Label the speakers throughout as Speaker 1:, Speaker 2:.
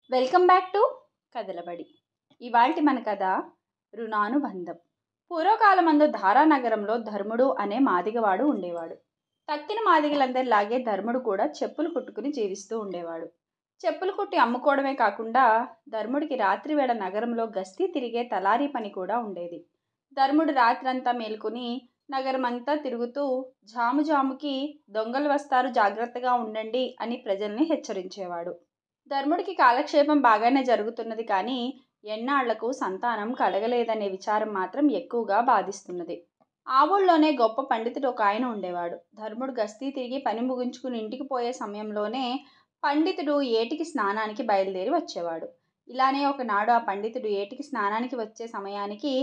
Speaker 1: Welcome back to కథలబడి. ఇవాల్టి మన కథ రుణానుబంధం. పూర్వకాలమందు ధారానగరంలో ధర్ముడు అనే మాదిగవాడు ఉండేవాడు. తక్కిన మాదిగలందరిలాగే ధర్ముడు కూడా చెప్పులు కుట్టుకుని జీవిస్తూ ఉండేవాడు. చెప్పులు కుట్టి అమ్ముకోవడమే కాకుండా ధర్ముడికి రాత్రివేళ నగరంలో గస్తీ తిరిగే తలారీ పని కూడా ఉండేది. ధర్ముడు రాత్రంతా మేలుకుని నగరమంతా తిరుగుతూ జాముకి దొంగలు వస్తారు, జాగ్రత్తగా ఉండండి అని ప్రజల్ని హెచ్చరించేవాడు. ధర్ముడికి కాలక్షేపం బాగానే జరుగుతున్నది, కానీ ఎన్నాళ్లకు సంతానం కలగలేదనే విచారం మాత్రం ఎక్కువగా బాధిస్తున్నది. ఆ ఊళ్ళోనే గొప్ప పండితుడు ఒక ఆయన ఉండేవాడు. ధర్ముడు గస్తీ తిరిగి పని ముగించుకుని ఇంటికి పోయే సమయంలోనే పండితుడు ఏటికి స్నానానికి బయలుదేరి వచ్చేవాడు. ఇలానే ఒకనాడు ఆ పండితుడు ఏటికి స్నానానికి వచ్చే సమయానికి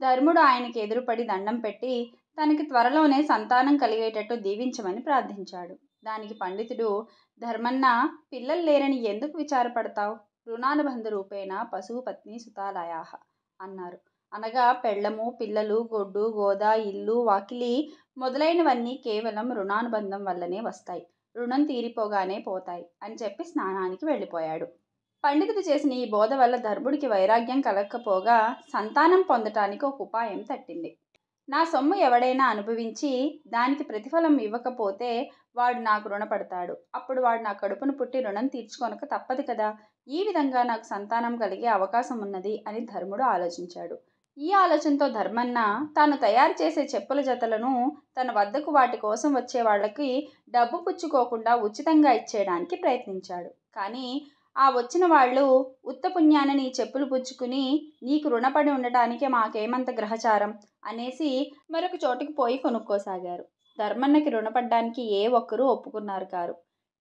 Speaker 1: ధర్ముడు ఆయనకి ఎదురుపడి దండం పెట్టి తనకి త్వరలోనే సంతానం కలిగేటట్టు దీవించమని ప్రార్థించాడు. దానికి పండితుడు, ధర్మన్న, పిల్లలు లేరని ఎందుకు విచారపడతావు? రుణానుబంధ రూపేణ పశువు పత్ని సుతాలయాహ అన్నారు. అనగా పెళ్ళము, పిల్లలు, గొడ్డు, గోద, ఇల్లు, వాకిలి మొదలైనవన్నీ కేవలం రుణానుబంధం వల్లనే వస్తాయి, రుణం తీరిపోగానే పోతాయి అని చెప్పి స్నానానికి వెళ్ళిపోయాడు. పండితుడు చేసిన ఈ బోధ వల్ల ధర్ముడికి వైరాగ్యం కలగకపోగా సంతానం పొందటానికి ఒక ఉపాయం తట్టింది. నా సొమ్ము ఎవడైనా అనుభవించి దానికి ప్రతిఫలం ఇవ్వకపోతే వాడు నాకు రుణపడతాడు. అప్పుడు వాడు నా కడుపును పుట్టి రుణం తీర్చుకొనక తప్పదు కదా. ఈ విధంగా నాకు సంతానం కలిగే అవకాశం ఉన్నది అని ధర్ముడు ఆలోచించాడు. ఈ ఆలోచనతో ధర్మన్న తాను తయారు చేసే చెప్పుల జతలను తన వద్దకు వాటి కోసం వచ్చే వాళ్ళకి డబ్బు పుచ్చుకోకుండా ఉచితంగా ఇచ్చేయడానికి ప్రయత్నించాడు. కానీ ఆ వచ్చిన వాళ్ళు ఉత్తపుణ్యాన నీ చెప్పులు పుచ్చుకుని నీకు రుణపడి ఉండటానికే మాకేమంత గ్రహచారం అనేసి మరొక చోటుకి పోయి కొనుక్కోసాగారు. ధర్మన్నకి రుణపడ్డానికి ఏ ఒక్కరూ ఒప్పుకున్నారు కారు.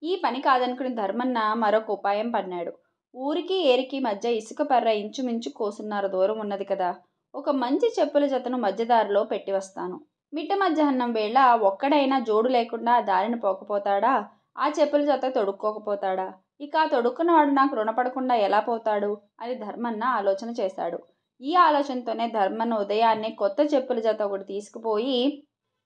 Speaker 1: ఈ పని కాదనుకుని ధర్మన్న మరొక ఉపాయం పన్నాడు. ఊరికి ఏరికి మధ్య ఇసుక పర్ర ఇంచుమించు కోసున్నర దూరం ఉన్నది కదా, ఒక మంచి చెప్పుల జతను మధ్యదారిలో పెట్టి వస్తాను. మిట్ట మధ్యాహ్నం వేళ ఒక్కడైనా జోడు లేకుండా దారిని పోకపోతాడా? ఆ చెప్పుల జత తొడుక్కోకపోతాడా? ఇక ఆ తొడుక్కున్నవాడు నాకు రుణపడకుండా ఎలా పోతాడు అని ధర్మన్న ఆలోచన చేశాడు. ఈ ఆలోచనతోనే ధర్మన్న ఉదయాన్నే కొత్త చెప్పుల జత ఒకటి తీసుకుపోయి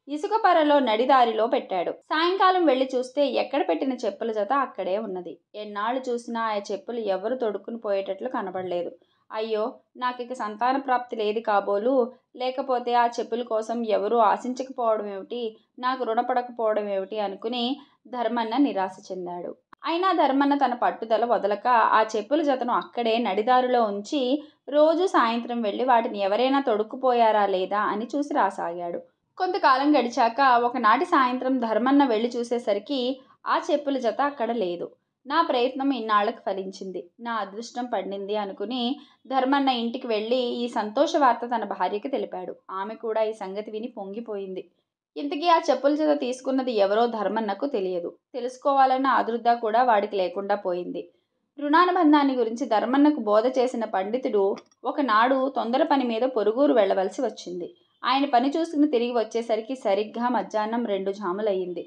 Speaker 1: ఇసుక పర్రలో నడిదారిలో పెట్టాడు. సాయంకాలం వెళ్ళి చూస్తే ఎక్కడ పెట్టిన చెప్పుల జత అక్కడే ఉన్నది. ఎన్నాళ్ళు చూసినా ఆ చెప్పులు ఎవరు తొడుక్కుని పోయేటట్లు కనబడలేదు. అయ్యో, నాకిక సంతాన ప్రాప్తి లేదు కాబోలు, లేకపోతే ఆ చెప్పుల కోసం ఎవరూ ఆశించకపోవడం ఏమిటి, నాకు రుణపడకపోవడం ఏమిటి అనుకుని ధర్మన్న నిరాశ చెందాడు. అయినా ధర్మన్న తన పట్టుదల వదలక ఆ చెప్పుల జతను అక్కడే నడిదారిలో ఉంచి రోజు సాయంత్రం వెళ్ళి వాటిని ఎవరైనా తొడుక్కుపోయారా లేదా అని చూసి రాసాగాడు. కొంతకాలం గడిచాక ఒకనాటి సాయంత్రం ధర్మన్న వెళ్ళి చూసేసరికి ఆ చెప్పుల జత అక్కడ లేదు. నా ప్రయత్నం ఇన్నాళ్లకు ఫలించింది, నా అదృష్టం పండింది అనుకుని ధర్మన్న ఇంటికి వెళ్ళి ఈ సంతోష వార్త తన భార్యకి తెలిపాడు. ఆమె కూడా ఈ సంగతి విని పొంగిపోయింది. ఇంతకీ ఆ చెప్పుల జత తీసుకున్నది ఎవరో ధర్మన్నకు తెలియదు. తెలుసుకోవాలన్న ఆదుర్ద కూడా వాడికి లేకుండా పోయింది. రుణానుబంధాన్ని గురించి ధర్మన్నకు బోధ చేసిన పండితుడు ఒకనాడు తొందర పని మీద పొరుగురు వెళ్ళవలసి వచ్చింది. ఆయన పని చూసుకుని తిరిగి వచ్చేసరికి సరిగ్గా మధ్యాహ్నం 2 జాములయ్యింది.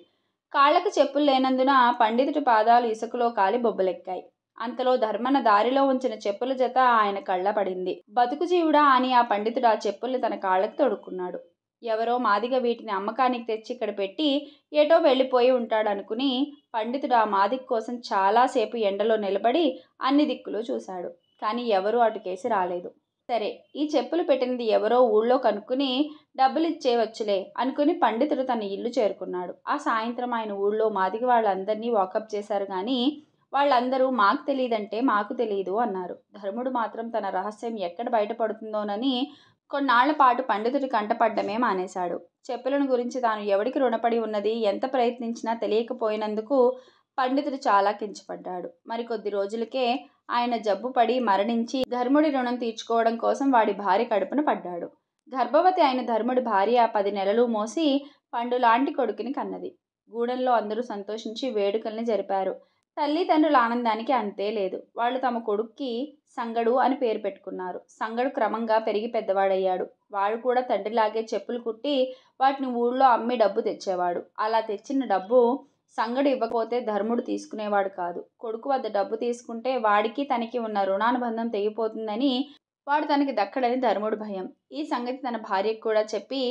Speaker 1: కాళ్లకు చెప్పులు లేనందున పండితుడి పాదాలు ఇసుకలో కాలి బొబ్బలెక్కాయి. అంతలో ధర్మన్న దారిలో ఉంచిన చెప్పుల జత ఆయన కళ్ళ పడింది. బతుకు జీవుడా అని ఆ పండితుడు ఆ చెప్పుల్ని తన కాళ్ళకి తొడుక్కున్నాడు. ఎవరో మాదిగ వీటిని అమ్మకానికి తెచ్చి ఇక్కడ పెట్టి ఏటో వెళ్ళిపోయి ఉంటాడనుకుని పండితుడు ఆ మాదిగ కోసం చాలాసేపు ఎండలో నిలబడి అన్ని దిక్కులు చూశాడు. కానీ ఎవరూ అటుకేసి రాలేదు. సరే, ఈ చెప్పులు పెట్టినది ఎవరో ఊళ్ళో కనుక్కుని డబ్బులిచ్చేవచ్చులే అనుకుని పండితుడు తన ఇల్లు చేరుకున్నాడు. ఆ సాయంత్రం ఆయన ఊళ్ళో మాదిగ వాళ్ళందరినీ వాకప్ చేశారు. కానీ వాళ్ళందరూ మాకు తెలియదంటే మాకు తెలియదు అన్నారు. ధర్ముడు మాత్రం తన రహస్యం ఎక్కడ బయటపడుతుందోనని కొన్నాళ్ల పాటు పండితుడి కంటపడ్డమే మానేశాడు. చెప్పులను గురించి తాను ఎవడికి రుణపడి ఉన్నది ఎంత ప్రయత్నించినా తెలియకపోయినందుకు పండితుడు చాలా కించపడ్డాడు. మరికొద్ది రోజులకే ఆయన జబ్బుపడి మరణించి ధర్ముడి రుణం తీర్చుకోవడం కోసం వాడి భార్య కడుపున పడ్డాడు. గర్భవతి అయిన ధర్ముడి భార్య 10 నెలలు మోసి పండులాంటి కొడుకుని కన్నది. గూడెంలో అందరూ సంతోషించి వేడుకల్ని జరిపారు. తల్లిదండ్రుల ఆనందానికి అంతే లేదు. వాళ్ళు తమ కొడుక్కి సంగడు అని పేరు పెట్టుకున్నారు. సంగడు క్రమంగా పెరిగి పెద్దవాడయ్యాడు. వాడు కూడా తండ్రిలాగే చెప్పులు కుట్టి వాటిని ఊళ్ళో అమ్మి డబ్బు తెచ్చేవాడు. అలా తెచ్చిన డబ్బు సంగడు ఇవ్వకపోతే ధర్ముడు తీసుకునేవాడు కాదు. కొడుకు వద్ద డబ్బు తీసుకుంటే వాడికి తనకి ఉన్న రుణానుబంధం తెగిపోతుందని, వాడు తనకి దక్కడని ధర్ముడు భయం. ఈ సంగతి తన భార్యకు కూడా చెప్పి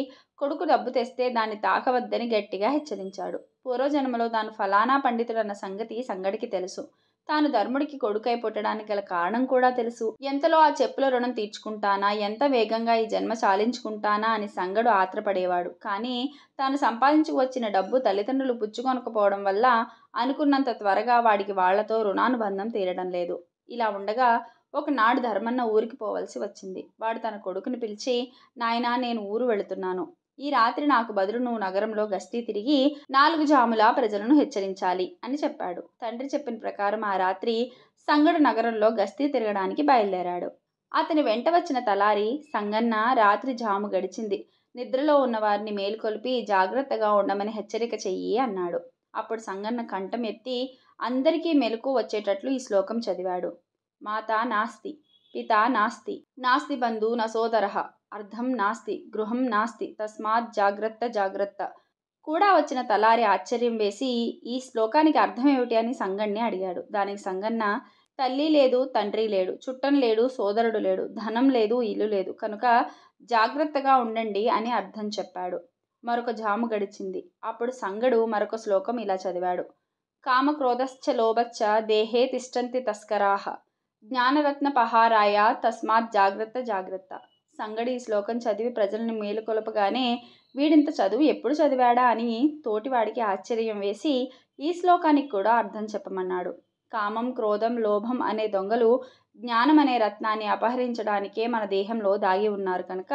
Speaker 1: కొడుకు డబ్బు తెస్తే దాన్ని తాకవద్దని గట్టిగా హెచ్చరించాడు. పూర్వజన్మలో తాను ఫలానా పండితుడన్న సంగతి సంగడికి తెలుసు. తాను ధర్ముడికి కొడుకై పుట్టడానికి గల కారణం కూడా తెలుసు. ఎంతలో ఆ చెప్పుల రుణం తీర్చుకుంటానా, ఎంత వేగంగా ఈ జన్మ చాలించుకుంటానా అని సంగడు ఆత్రపడేవాడు. కానీ తాను సంపాదించుకు వచ్చిన డబ్బు తల్లిదండ్రులు పుచ్చుకొనకపోవడం వల్ల అనుకున్నంత త్వరగా వాడికి వాళ్లతో రుణానుబంధం తీరడం లేదు. ఇలా ఉండగా ఒకనాడు ధర్మన్న ఊరికి పోవలసి వచ్చింది. వాడు తన కొడుకుని పిలిచి, నాయనా, నేను ఊరు వెళుతున్నాను. ఈ రాత్రి నాకు బదులు నువ్వు నగరంలో గస్తీ తిరిగి 4 జాములా ప్రజలను హెచ్చరించాలి అని చెప్పాడు. తండ్రి చెప్పిన ప్రకారం ఆ రాత్రి సంగడు నగరంలో గస్తీ తిరగడానికి బయలుదేరాడు. అతని వెంట వచ్చిన తలారి, సంగన్న, రాత్రి జాము గడిచింది. నిద్రలో ఉన్న వారిని మేలుకొల్పి జాగ్రత్తగా ఉండమని హెచ్చరిక చెయ్యి అన్నాడు. అప్పుడు సంగన్న కంఠం ఎత్తి అందరికీ మెలకు వచ్చేటట్లు ఈ శ్లోకం చదివాడు. మాతా నాస్తి, పితా నాస్తి, నాస్తి బంధు న సోదరః, అర్థం నాస్తి, గృహం నాస్తి, తస్మాత్ జాగ్రత్త జాగ్రత్త. కూడా వచ్చిన తలారి ఆశ్చర్యం వేసి ఈ శ్లోకానికి అర్థం ఏమిటి అని సంగణ్ణి అడిగాడు. దానికి సంగన్న, తల్లి లేదు, తండ్రి లేడు, చుట్టం లేడు, సోదరుడు లేడు, ధనం లేదు, ఇల్లు లేదు, కనుక జాగ్రత్తగా ఉండండి అని అర్థం చెప్పాడు. మరొక జాము గడిచింది. అప్పుడు సంగడు మరొక శ్లోకం ఇలా చదివాడు. కామక్రోధశ్చ లోభశ్చ దేహే తిష్టంతి తస్కరాః, జ్ఞానరత్నపహారాయ తస్మాత్ జాగ్రత్త జాగ్రత్త. సంగడి ఈ శ్లోకం చదివి ప్రజల్ని మేలుకొలపగానే వీడింత చదువు ఎప్పుడు చదివాడా అని తోటివాడికి ఆశ్చర్యం వేసి ఈ శ్లోకానికి కూడా అర్థం చెప్పమన్నాడు. కామం, క్రోధం, లోభం అనే దొంగలు జ్ఞానం అనే రత్నాన్ని అపహరించడానికే మన దేహంలో దాగి ఉన్నారు కనుక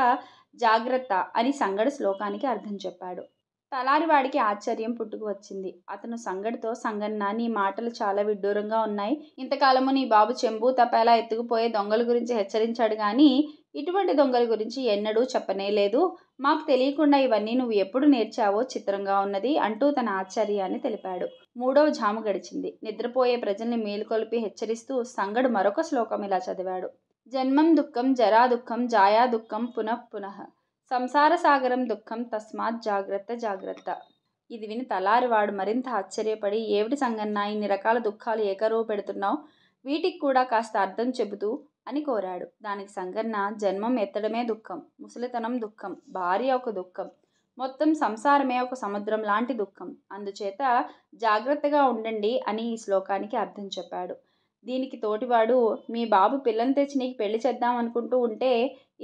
Speaker 1: జాగ్రత్త అని సంగడి శ్లోకానికి అర్థం చెప్పాడు. తలారివాడికి ఆశ్చర్యం పుట్టుకు వచ్చింది. అతను సంగడితో, సంగన్న, నీ మాటలు చాలా విడ్డూరంగా ఉన్నాయి. ఇంతకాలము నీ బాబు చెంబు తపేలా ఎత్తుకుపోయే దొంగల గురించి హెచ్చరించాడు కానీ ఇటువంటి దొంగల గురించి ఎన్నడూ చెప్పనే లేదు. మాకు తెలియకుండా ఇవన్నీ నువ్వు ఎప్పుడు నేర్చావో చిత్రంగా ఉన్నది అంటూ తన ఆశ్చర్యాన్ని తెలిపాడు. 3వ జాము గడిచింది. నిద్రపోయే ప్రజల్ని మేలుకొల్పి హెచ్చరిస్తూ సంగడు మరొక శ్లోకం ఇలా చదివాడు. జన్మం దుఃఖం, జరా దుఃఖం, జాయా దుఃఖం, పునః పునః, సంసార సాగరం దుఃఖం, తస్మాత్ జాగ్రత్త జాగ్రత్త. ఇది విని తలారివాడు మరింత ఆశ్చర్యపడి, ఏమిటి సంగన్న, ఇన్ని రకాల దుఃఖాలు ఏకరువు పెడుతున్నావు, వీటికి కూడా కాస్త అర్థం చెబుతూ అని కోరాడు. దానికి సంగన్న, జన్మం ఎత్తడమే దుఃఖం, ముసలితనం దుఃఖం, భార్య ఒక దుఃఖం, మొత్తం సంసారమే ఒక సముద్రం లాంటి దుఃఖం, అందుచేత జాగ్రత్తగా ఉండండి అని ఈ శ్లోకానికి అర్థం చెప్పాడు. దీనికి తోటివాడు, మీ బాబు పిల్లని తెచ్చి నీకు పెళ్లి చేద్దాం అనుకుంటూ ఉంటే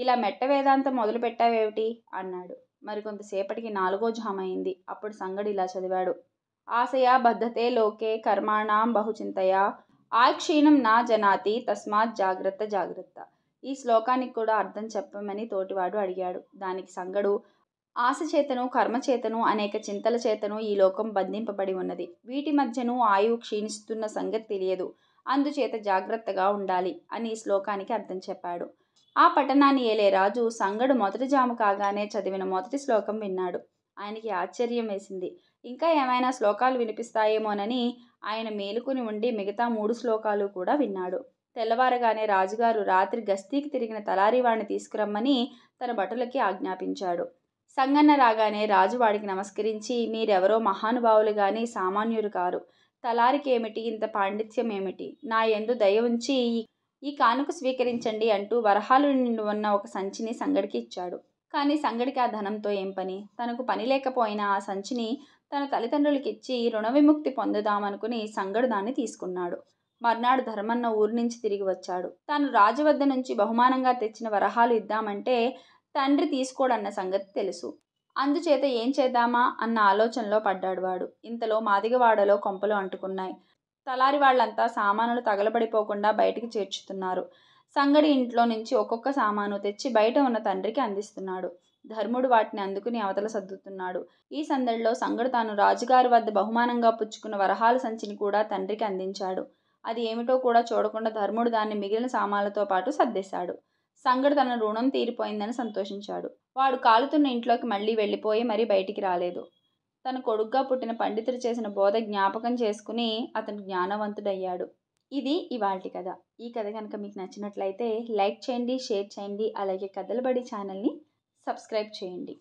Speaker 1: ఇలా మెట్ట వేదాంతం మొదలు పెట్టావేమిటి అన్నాడు. మరికొంతసేపటికి 4వ జాము అయింది. అప్పుడు సంగడు ఇలా చదివాడు. ఆశయా బద్ధతే లోకే కర్మాణాం బహుచింతయా, ఆయుక్షీణం నా జనాతి తస్మాత్ జాగ్రత్త జాగ్రత్త. ఈ శ్లోకానికి కూడా అర్థం చెప్పమని తోటివాడు అడిగాడు. దానికి సంగడు, ఆశ చేతను, కర్మ చేతను, అనేక చింతల చేతను ఈ లోకం బంధింపబడి ఉన్నది. వీటి మధ్యను ఆయువు క్షీణిస్తున్న సంగతి తెలియదు. అందుచేత జాగ్రత్తగా ఉండాలి అని ఈ శ్లోకానికి అర్థం చెప్పాడు. ఆ పట్టణాన్ని ఏలే రాజు సంగడు మొదటి జాము కాగానే చదివిన మొదటి శ్లోకం విన్నాడు. ఆయనకి ఆశ్చర్యం వేసింది. ఇంకా ఏమైనా శ్లోకాలు వినిపిస్తాయేమోనని ఆయన మేలుకుని ఉండి మిగతా 3 శ్లోకాలు కూడా విన్నాడు. తెల్లవారగానే రాజుగారు రాత్రి గస్తీకి తిరిగిన తలారివాణ్ణి తీసుకురమ్మని తన భటులకి ఆజ్ఞాపించాడు. సంగన్న రాగానే రాజు వాడికి నమస్కరించి, మీరెవరో మహానుభావులు గాని సామాన్యులు కారు. తలారికి ఏమిటి ఇంత పాండిత్యం ఏమిటి? నా యందు దయ ఉంచి ఈ కానుక స్వీకరించండి అంటూ వరహాలు నిండి ఉన్న ఒక సంచిని సంగడికి ఇచ్చాడు. కానీ సంగడికి ఆ ధనంతో ఏం పని? తనకు పని లేకపోయినా ఆ సంచిని తన తల్లిదండ్రులకిచ్చి రుణ విముక్తి పొందుదామనుకుని సంగడు దాన్ని తీసుకున్నాడు. మర్నాడు ధర్మన్న ఊరి నుంచి తిరిగి వచ్చాడు. తాను రాజు వద్ద నుంచి బహుమానంగా తెచ్చిన వరహాలు ఇద్దామంటే తండ్రి తీసుకోడన్న సంగతి తెలుసు. అందుచేత ఏం చేద్దామా అన్న ఆలోచనలో పడ్డాడు వాడు. ఇంతలో మాదిగవాడలో కొంపలు అంటుకున్నాయి. తలారి వాళ్ళంతా సామానులు తగలబడిపోకుండా బయటికి చేర్చుతున్నారు. సంగడి ఇంట్లో నుంచి ఒక్కొక్క సామాను తెచ్చి బయట ఉన్న తండ్రికి అందిస్తున్నాడు. ధర్ముడు వాటిని అందుకుని అవతల సర్దుతున్నాడు. ఈ సందడిలో సంగడు తాను రాజుగారి వద్ద బహుమానంగా పుచ్చుకున్న వరహాల సంచిని కూడా తండ్రికి అందించాడు. అది ఏమిటో కూడా చూడకుండా ధర్ముడు దాన్ని మిగిలిన సామాన్లతో పాటు సర్దేశాడు. సంగడు తన రుణం తీరిపోయిందని సంతోషించాడు. వాడు కాలుతున్న ఇంట్లోకి మళ్ళీ వెళ్ళిపోయి మరీ బయటికి రాలేదు. తన కొడుగ్గా పుట్టిన పండితుడు చేసిన బోధ జ్ఞాపకం చేసుకుని అతను జ్ఞానవంతుడయ్యాడు. ఇది ఇవాల్టి కథ. ఈ కథ కనుక మీకు నచ్చినట్లయితే లైక్ చేయండి, షేర్ చేయండి, అలాగే కథల బడి ఛానల్ని సబ్స్క్రైబ్ చేయండి.